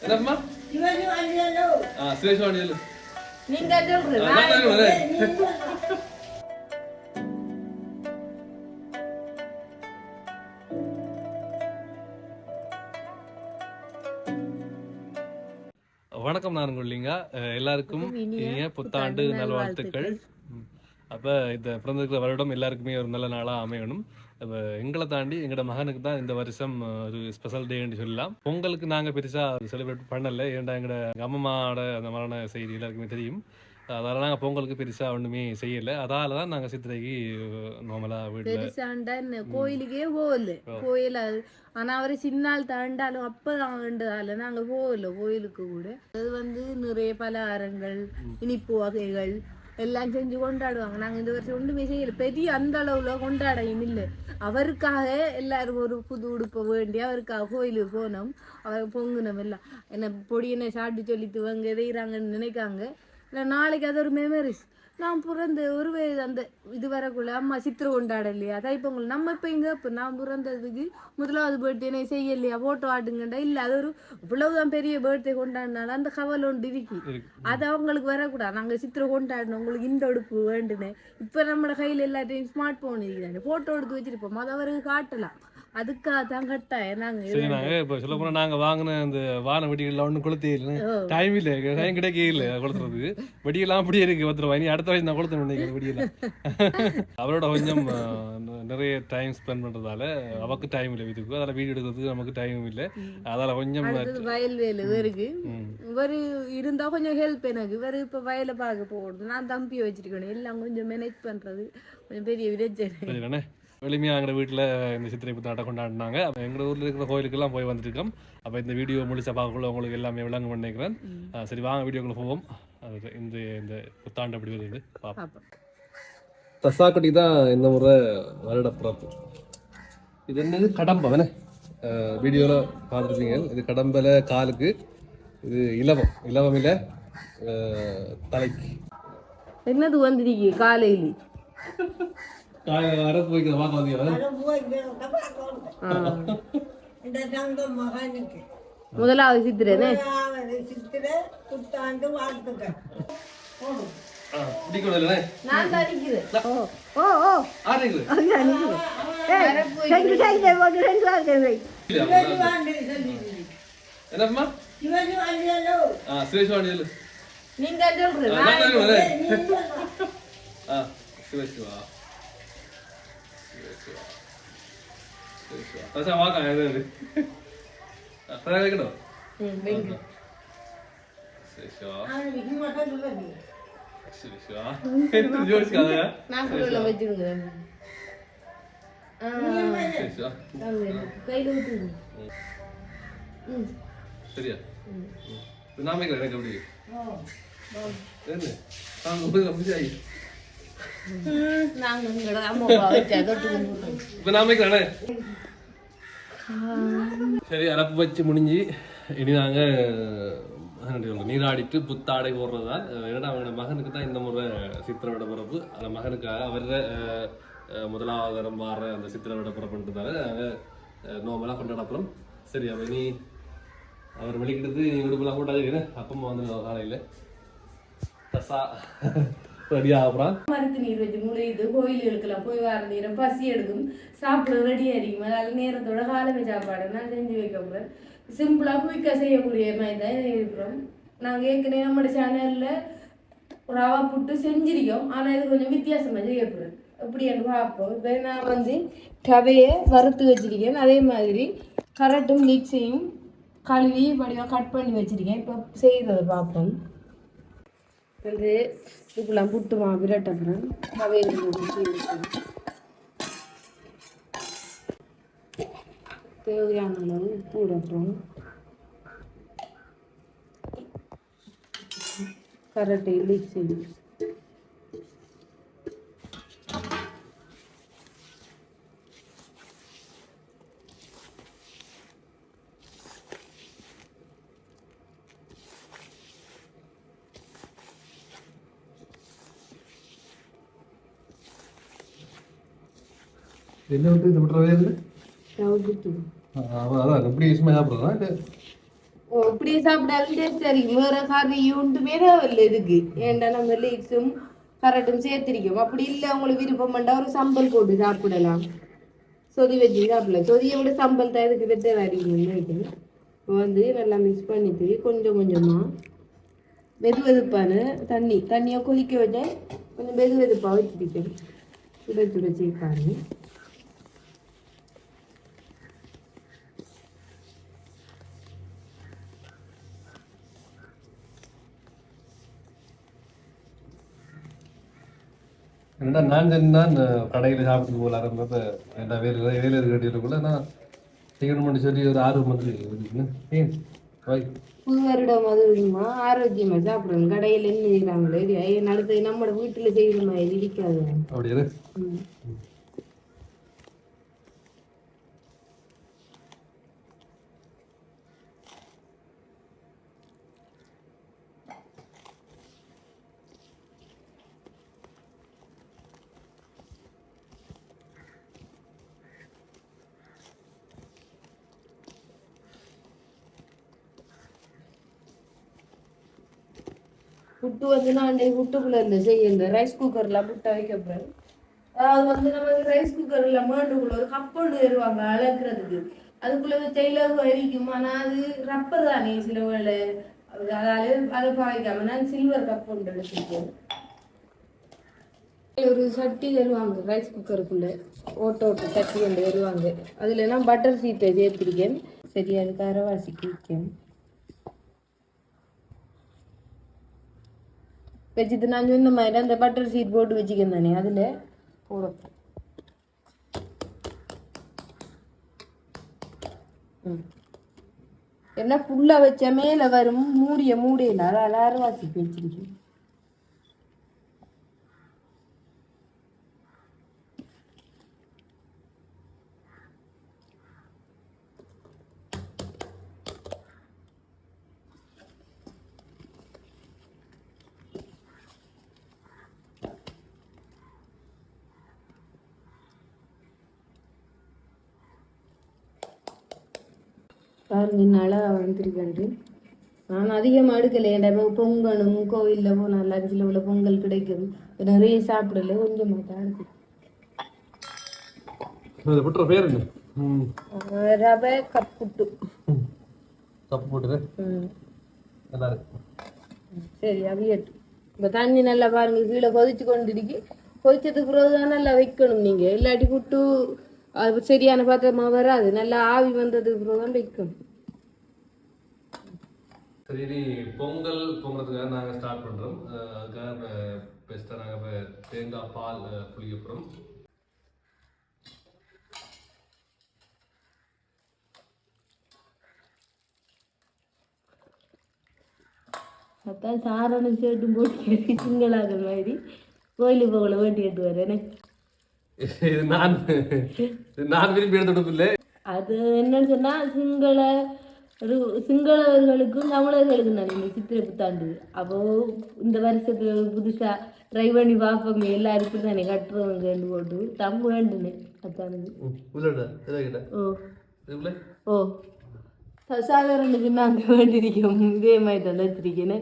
என்னம்மா சுரேஷ் வாணியல் நீங்க சொல்றீங்க வணக்கம். நான் கொள்ளிங்க எல்லாருக்கும் இனிய புத்தாண்டு நல்வாழ்த்துக்கள். அப்ப இந்த பிறந்திருக்கிற வருடம் எல்லாருக்குமே ஒரு நல்ல நாளா அமையணும். எங்களை தாண்டி எங்களோட மகனுக்கு தான் இந்த வருஷம் ஒரு ஸ்பெஷல் டேன்னு சொல்லலாம். பொங்கலுக்கு நாங்கள் பெருசா செலிப்ரேட் பண்ணல, ஏன்டா எங்களோட அம்மாவோட அந்த மரண செய்தி எல்லாருக்குமே தெரியும். அதனால நாங்கள் பொங்கலுக்கு பெருசா ஒண்ணுமே செய்யல. அதால தான் நாங்கள் சித்திரைக்கு நார்மலா வீட்டுல கோயிலுக்கே போகல. கோயில் ஆனா அவரு சின்னால் தாண்டாலும் அப்பதான் வேண்டதால நாங்க போகல கோயிலுக்கு கூட. அது நிறைய பலகாரங்கள் இனிப்பு வகைகள் எல்லாம் செஞ்சு கொண்டாடுவாங்க. நாங்க இந்த வருஷம் ஒன்றுமே செய்யல, பெரிய அந்த அளவுல கொண்டாடையும் இல்லை. அவருக்காக எல்லாரும் ஒரு புது உடுப்ப வேண்டி அவருக்காக கோயிலுக்கு போனோம். அவர் பொங்குனோம் எல்லாம் என்ன பொடியனை சாப்பிட்டு சொல்லிட்டு வாங்க எதைகிறாங்கன்னு நினைக்காங்க. இல்லை நாளைக்கு அது ஒரு மெமரிஸ். நான் பிறந்த ஒரு அந்த இது வரக்குள்ள அம்மா சித்திரை கொண்டாடலையா தைப்பொங்கல் நம்ம இப்போ இங்கே இப்போ நான் பிறந்ததுக்கு முதலாவது பர்த்டே செய்யலையா போட்டோ ஆட்டுங்கண்டா இல்லை. அது ஒரு இவ்வளவுதான் பெரிய பர்த்டே கொண்டாடினாலும் அந்த கவலை ஒன்று இருக்கு. அது அவங்களுக்கு வரக்கூடாது. நாங்கள் சித்திரை கொண்டாடணும் உங்களுக்கு இந்த உடுப்பு வேண்டுன்னு. இப்போ நம்மளோட கையில் எல்லாத்தையும் ஸ்மார்ட் ஃபோன் இருக்கிறாங்க, போட்டோ எடுத்து வச்சிருப்போம், அதை அவருக்கு காட்டலாம். அதுக்காக தான் கட்டாயம் நாங்க இப்போ சொல்ல போனா நாங்க வாங்கின அந்த வான வெடிகள் ஒன்றும் கொளுத்தே இல்லை, டைம் இல்லை, டைம் கிடைக்கவே இல்லை கொளுத்துறதுக்கு. வெடியெல்லாம் அப்படியே இருக்கு பத்திரமா. இனி அடுத்த வயசு நான் கொளுத்தணும் வெடியெல்லாம். அவரோட கொஞ்சம் நிறைய டைம் ஸ்பெண்ட் பண்றதால அவருக்கு டைம் இல்லை வீட்டுக்கு, அதனால வீடியோ எடுக்கிறதுக்கு நமக்கு டைம் இல்லை. அதனால கொஞ்சம் வயல் வேலை இவருக்கு இவரு இருந்தா கொஞ்சம் ஹெல்ப் எனக்கு. இவரு இப்ப வயலை பார்க்க போடுறது, நான் தம்பியை வச்சிருக்கணும், எல்லாம் கொஞ்சம் மேனேஜ் பண்றது கொஞ்சம் பெரிய விளைச்சல். எளிமையாக எங்கள் வீட்டில் இந்த சித்திரை புத்தாட்டம் கொண்டாடினாங்க. எங்கள் ஊரில் இருக்கிற கோயிலுக்கெல்லாம் போய் வந்துருக்கோம். அப்போ இந்த வீடியோ முடிச்ச பார்க்கக்குள்ள உங்களுக்கு எல்லாமே விளங்க நினைக்கிறேன். சரி வாங்க வீடியோக்குள்ள போவோம். இந்த இந்த புத்தாண்டு அப்படி வருது பார்ப்போம். தசாக்கட்டி தான் இந்த முறை வருட பிறப்பு. இது என்னது கடம்பை வேணே வீடியோவில் பார்த்துருப்பீங்க. இது கடம்பையில் காலுக்கு, இது இலவம், இலவம் இல்லை தலைக்கு. என்னது வந்துருக்கு காலையில் முதலாவது சித்திரை புத்தாண்டு வாழ்த்துக்கள். சரியா நாம எனக்கு அப்படி சரி அரப்பு வச்சு முடிஞ்சு இனி நாங்க நீராடிட்டு புத்தாடை போடுறதுதான். ஏன்னா அவனோட மகனுக்கு தான் இந்த முறை சித்திரை விட பிறப்பு. அந்த மகனுக்காக அவர முதலாவது தரம் வார அந்த சித்திரை விட பிறப்புன்றதால நாங்கள் நோம்பெல்லாம் கொண்டாடப்புறம். சரி அவ இனி அவர் வெளிக்கிட்டது நீ விடுப்பெல்லாம் கூட்டாது அப்பமா வந்து காலையில் தசா ரெடி ஆகுறான். மரத்து நீர் வச்சு முளையுது, கோயில்களுக்கெல்லாம் போய் வர நேரம் பசி எடுக்கும், சாப்பிட ரெடி ஆகிக்கும். அதனால நேரத்தோட காலமே சாப்பாடு நான் செஞ்சு வைக்க போகிறேன். சிம்பிளாக குயிக்காக செய்யக்கூடிய மாதிரி தான் இருக்கிறோம். நாங்கள் ஏற்கனவே நம்மளோட சேனலில் ரவா புட்டு செஞ்சிருக்கோம், ஆனால் இது கொஞ்சம் வித்தியாசமாக செய்ய போகிறேன். எப்படின்னு பார்ப்போம். இப்போ நான் ரவையை வறுத்து வச்சிருக்கேன், அதே மாதிரி கரட்டும் மிக்ஸையும் கழுவி வடிவாக கட் பண்ணி வச்சிருக்கேன். இப்போ செய்கிறத பார்ப்போம். இப்பெல்லாம் புட்டு மாவு விரட்டப்புறம் தேவையான அளவு உப்பு விடப்புறம் கரட்டை மிக்ஸி என்ன விட்டு இது விட்டுறவே இல்லை. ரவை புட்டு அதான் எப்படி யூஸ்மே சாப்பிட்றதா? ஓ இப்படி இப்படியே சாப்பிட்டாலும் டேஸ்ட் இருக்கும். வேற கறி ஒன்றுமே இல்லை இதுக்கு. ஏன்டா நம்ம லீக்ஸும் கரெக்டும் சேர்த்திருக்கோம். அப்படி இல்லை உங்களுக்கு விருப்பம் பண்ணா ஒரு சம்பல் போட்டு சாப்பிடலாம். சொதி வச்சு சாப்பிடலாம். சொதியை விட சம்பல் தான் இதுக்கு வெத்தலை அடிக்கணும்னு வந்து நல்லா மிக்ஸ் பண்ணிட்டு கொஞ்சம் கொஞ்சமாக வெதுப்பான தண்ணியை கொதிக்க வச்சா கொஞ்சம் வெதுப்பாக வச்சுருக்கேன். சுட சுட சேர்ப்பாரு. என்னடா நான் தான் கடையில் சாப்பிட்டு போகலாம் இருந்தப்ப என்ன வேலை கட்டிட்டுக்குள்ள நான் செய்யணும்னு சொல்லி ஒரு ஆர்வம் வந்து ஏன் புது வருடம் அதுமா ஆரோக்கியமா சாப்பிடணும். கடையில் என்ன செய்யறாங்களே அடுத்து நம்ம வீட்டுல செய்யற மாதிரி இருக்காது. அப்படியே புட்டு வந்து நான் புட்டுக்குள்ள இருந்து செய்ய ரைஸ் குக்கர்ல புட்டை வைக்கப்படுறேன். அதாவது வந்து நமக்கு ரைஸ் குக்கர்ல மேண்டுக்குள்ள ஒரு கப்போண்டு வருவாங்க அளக்குறதுக்கு. அதுக்குள்ள டெய்லர் இருக்கும். ஆனா அது ரப்பர் தானே சில வேலை. அதாவது அதை பாய்க்காம நான் சில்வர் கப்போண்டு எடுத்துருக்கேன். ஒரு சட்டி தருவாங்க ரைஸ் குக்கருக்குள்ள ஓட்ட சட்டி ஒன்று வருவாங்க. அதுல நான் பட்டர் சீட்டை சேர்த்திருக்கேன். சரி அதுக்கு அரைவாசிக்கு இருக்கேன் வச்சுட்டு நான் சொன்ன மாதிரி அந்த பட்டர் சீட் போட்டு வச்சுக்கேன் தானே அதில் போடும். என்ன ஃபுல்லாக வச்ச மேலே வரும் மூடையில் அதாவது அரைவாசிக்கு வச்சிருக்கேன். பாருங்க அழகாக வந்துருக்கேன். நான் அதிகமாக எடுக்கலை. ஏன்டா பொங்கலும் கோவிலில் போனால் அரிசியில் உள்ள பொங்கல் கிடைக்கும். நிறைய சாப்பிடல கொஞ்சமாக தான் இருக்கு. ரவை கப்புட்டு போட்டு சரி அவியட்டு. இப்போ தண்ணி நல்லா பாருங்க கீழே கொதிச்சு கொண்டு இருக்கு. கொதிச்சதுக்கு பிறகு தான் நல்லா வைக்கணும். நீங்கள் இல்லாட்டி புட்டு அது சரியான பாத்திரமா வராது. நல்லா ஆவி வந்ததுக்கு பிறகு தான் வைக்கணும். சரி பொங்கல் பொங்கலுக்காக நாங்கள் ஸ்டார்ட் பண்ணுறோம். அதுக்காக பெஸ்ட்டாக நாங்கள் இப்போ தேங்காய் பால் புளிக்க போகிறோம். அதான் சாரணம் சேட்டும் போட்டு சிங்களாக மாதிரி கோயிலுக்கு போகல வேண்டி எடுத்து வரேன். இது நான் விரும்பி எடுத்துவிடவில்லை. அது என்னன்னு சொன்னா சிங்களவர்களுக்கும் தமிழர்களுக்கும் நான் இந்த சித்திரை புத்தாண்டு அப்போ இந்த வருஷத்துல புதுசா ட்ரை பண்ணி பார்ப்போங்க. எல்லாருக்கும் தானே கட்டுறவங்க போட்டு தம்பு வேண்டுனேன். ஓ சாதாரணத்துக்கு நாங்கள் வேண்டியிருக்கோம். இதே மாதிரி தான் வச்சிருக்கேன்னு.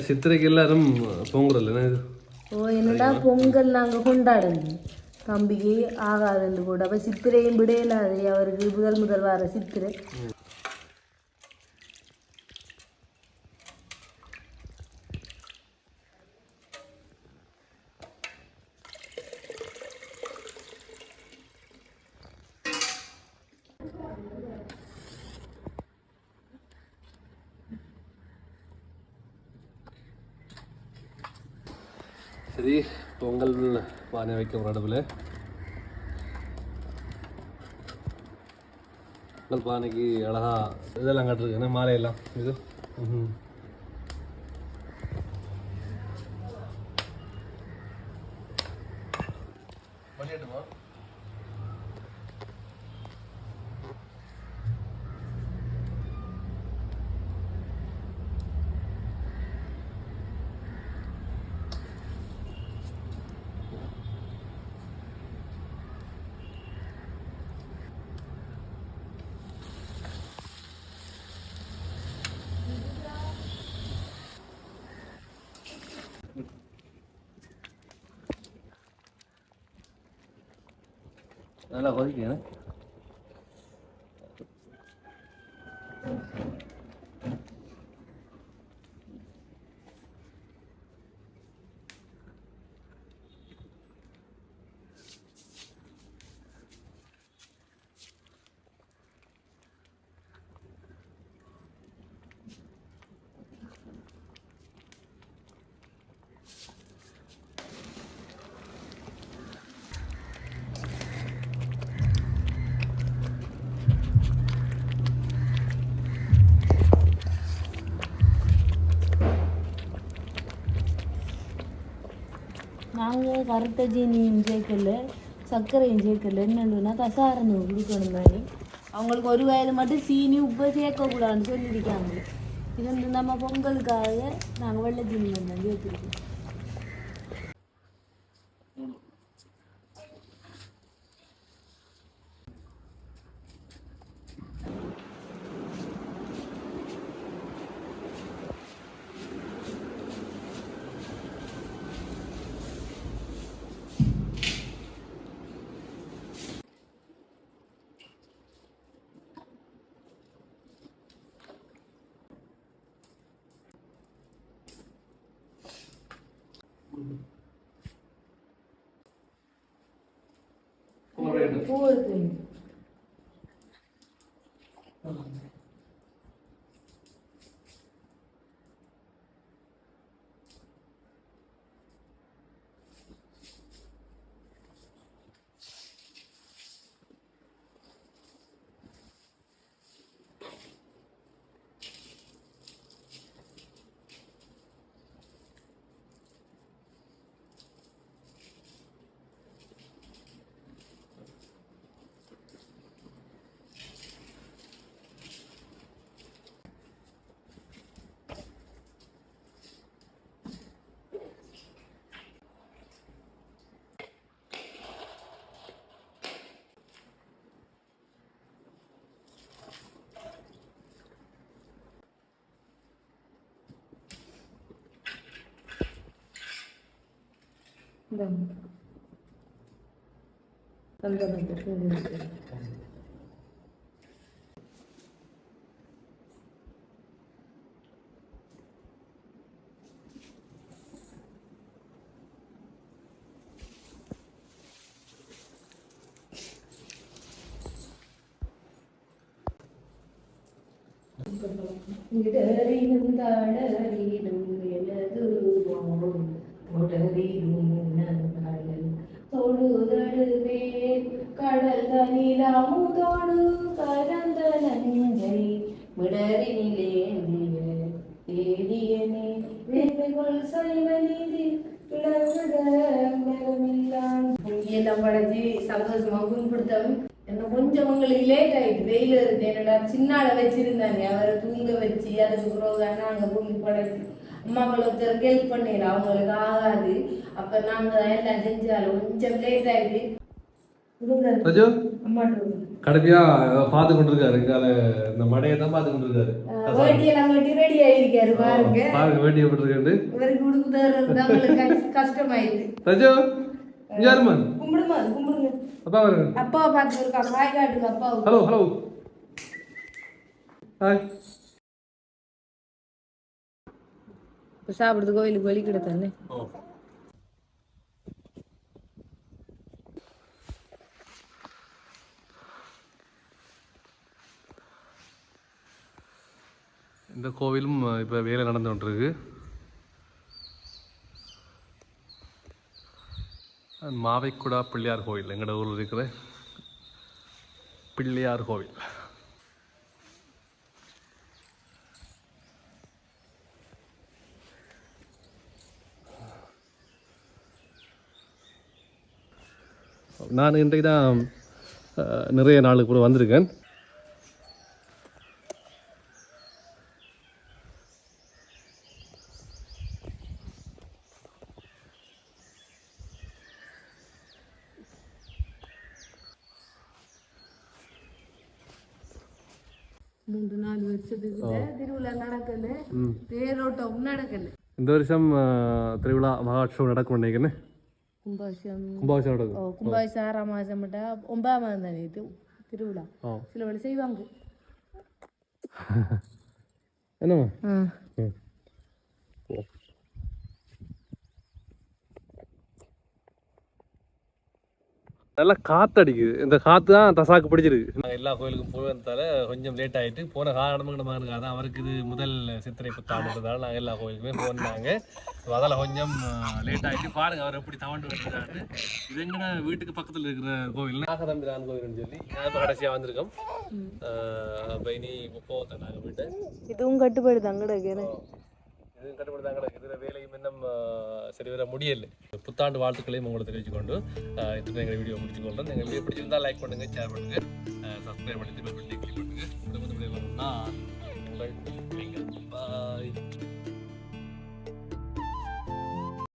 சித்திரைக்கு எல்லாரும் பொங்கல் என்னடா பொங்கல் நாங்கள் கொண்டாடுங்க தம்பிக்கு ஆகாதுன்னு கூட. அப்போ சித்திரையும் விடையிலாது அவருக்கு முதல் வார சித்திரை. சரி பொங்கல் பானை வைக்க ஒரு அடுப்பில் பொங்கல் பானைக்கு அழகா இதெல்லாம் கட்டுருக்கு. மாலையெல்லாம் இது நல்லா கொதிக்கணும். நாங்கள் கருத்த ஜீனியும் சேர்க்கல சர்க்கரையும் சேர்க்கல என்னன்னா கசாரன்னு குடிக்கணும் தானே. அவங்களுக்கு ஒரு வயது மட்டும் சீனி உப்பு சேர்க்கக்கூடாதுன்னு சொல்லியிருக்காங்க. இது வந்து நம்ம பொங்கலுக்காக நாங்கள் வெள்ளை ஜீனி வந்து சேர்த்துருக்கோம். பூ இருக்கு. கடல் தனிலாமுதோடு கரந்த நஞ்சை மிடரினிலேந்திய தேடியனே வேமைகள் சைவ நீதி எல்லாம் படைச்சு சந்தோஷமா கும்பிடுத்தவன் என்ன கொஞ்சம் உங்களுக்கு லேட் ஆயிட்டு வெயில் இருக்கு. என்னடா சின்னால வச்சிருந்தாங்க அவரை தூங்க வச்சு அதுக்கு பிறகு நாங்க பூமி படைச்சு அம்மாக்கள் ஒருத்தருக்கு ஹெல்ப் பண்ணிடலாம் அவங்களுக்கு ஆகாது. அப்ப நாங்க எல்லாம் செஞ்சாலும் கொஞ்சம் லேட் ஆயிட்டு கடைசியா பார்த்து கொண்டிருக்காரு. இந்த மடையை தான் பார்த்து கொண்டிருக்காரு. வேட்டியெல்லாம் கட்டி ரெடி ஆயிருக்காரு பாருங்க. பாருங்க வேட்டி எப்படி இருக்கு. இவருக்கு உடுப்பு கஷ்டமாயிடுது. ரஜோ யாருமா கும்பிடுமா கும்பிடுங்க. அப்பா வருங்க. அப்பாவை பார்த்து இருக்கா ஹாய் காட்டுங்க அப்பா. Hello hello hi. சாப்பிடுறது கோயிலுக்கு வழி கிடத்தானே. இந்த கோவிலும் இப்போ வேலை நடந்து கொண்டிருக்கு. மாவைக்குடா பிள்ளையார் கோவில் எங்களோட ஊரில் இருக்கிற பிள்ளையார் கோவில். நான் இன்றைக்கு தான் நிறைய நாளுக்கு கூட வந்திருக்கேன். மூன்று நாலு வருஷத்துக்கு திருவிழா நடக்கல, தேரோட்டம் நடக்கல. இந்த வருஷம் திருவிழா மகாட்சவம் நடக்கும் நினைக்கிறேன். கும்பாபிஷேகம் நடக்கும் கும்பாபிஷேகம் 6ஆம் மாதம் மட்டும் 9ஆம் மாதம் தானே இது திருவிழா சில வேலை செய்வாங்க என்னம்மா நல்லா காத்தடிக்குது இந்த காத்து தான் தசாக்கு பிடிச்சிருக்கு நாங்கள் எல்லா கோயிலுக்கும் போய் வந்ததால கொஞ்சம் லேட் ஆகிட்டு போன காரணம் நம்ம மகனுக்காக தான் அவருக்கு இது முதல் சித்திரை புத்தாண்டுன்றதால நாங்கள் எல்லா கோயிலுக்குமே போனாங்க அதில் கொஞ்சம் லேட் ஆகிட்டு பாருங்க அவர் எப்படி தவண்டு வச்சுருக்காரு இது எங்கன்னா வீட்டுக்கு பக்கத்தில் இருக்கிற கோவில் நாகதம்பிரான் கோவில்னு சொல்லி இப்போ கடைசியாக வந்திருக்கோம் அப்போ இனி போவோம் நாங்கள் வீட்டை இதுவும் கட்டுப்பாடு தங்கடக்கு இதுவும் கட்டுப்பாடு தான் கிடக்கு இதில் வேலையும் இன்னும் சரி வர முடியலை புத்தாண்டு வாழ்த்துக்களையும் உங்களுக்கு தெரிவிச்சுக்கொண்டு இத்தனை எங்கள் வீடியோ முடிச்சுக்கொள்கிறோம் எங்கள் வீடியோ பிடிச்சிருந்தால் லைக் பண்ணுங்கள் ஷேர் பண்ணுங்கள் சப்ஸ்கிரைப் பண்ணிட்டு